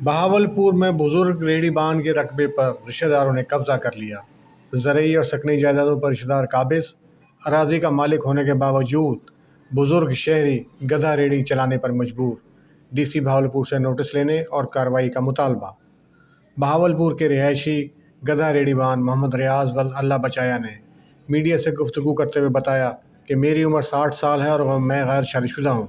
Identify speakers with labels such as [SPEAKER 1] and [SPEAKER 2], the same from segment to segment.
[SPEAKER 1] بہاولپور میں بزرگ ریڑھی بان کے رقبے پر رشتہ داروں نے قبضہ کر لیا۔ زرعی اور سکنی جائیدادوں پر رشتہ دار قابض، اراضی کا مالک ہونے کے باوجود بزرگ شہری گدھا ریڑھی چلانے پر مجبور، ڈی سی بہاولپور سے نوٹس لینے اور کارروائی کا مطالبہ۔ بہاولپور کے رہائشی گدھا ریڑھی بان محمد ریاض اللہ بچایا نے میڈیا سے گفتگو کرتے ہوئے بتایا کہ میری عمر 60 سال ہے اور میں غیر شادی شدہ ہوں۔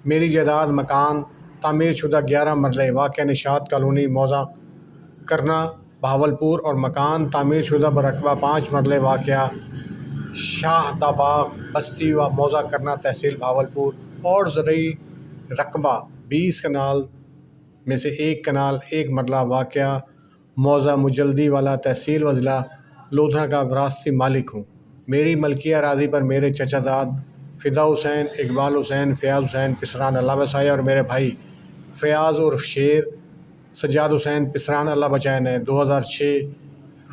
[SPEAKER 1] میری جائیداد مکان تعمیر شدہ 11 مرلے واقع نشاط کالونی موضع کرنا بہاولپور اور مکان تعمیر شدہ برقبہ 5 مرلے واقع شاہ داباغ بستی و موضع کرنا تحصیل بہاولپور اور زرعی رقبہ 20 کنال میں سے 1 کنال 1 مرلہ واقع موضع مجلدی والا تحصیل و ضلع لودھا کا وراثتی مالک ہوں۔ میری ملکیہ اراضی پر میرے چچا زاد فدا حسین، اقبال حسین، فیاض حسین پسران اللہ بچایا اور میرے بھائی فیاض عرف شیر، سجاد حسین پسران اللہ بچایا نے 2006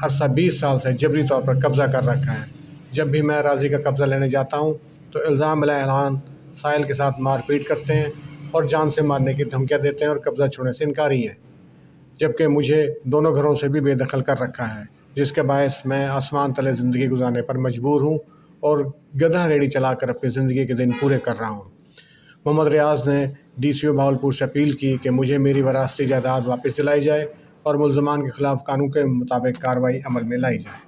[SPEAKER 1] عرصہ 20 سال سے جبری طور پر قبضہ کر رکھا ہے۔ جب بھی میں اراضی کا قبضہ لینے جاتا ہوں تو الزام بلا اعلان سائل کے ساتھ مار پیٹ کرتے ہیں اور جان سے مارنے کی دھمکیاں دیتے ہیں اور قبضہ چھوڑنے سے انکاری ہیں، جبکہ مجھے دونوں گھروں سے بھی بے دخل کر رکھا ہے، جس کے باعث میں آسمان تلے زندگی گزارنے پر مجبور ہوں اور گدھا ریڑھی چلا کر اپنی زندگی کے دن پورے کر رہا ہوں۔ محمد ریاض نے ڈی سی او بہاولپور سے اپیل کی کہ مجھے میری وراثتی جائیداد واپس دلائی جائے اور ملزمان کے خلاف قانون کے مطابق کارروائی عمل میں لائی جائے۔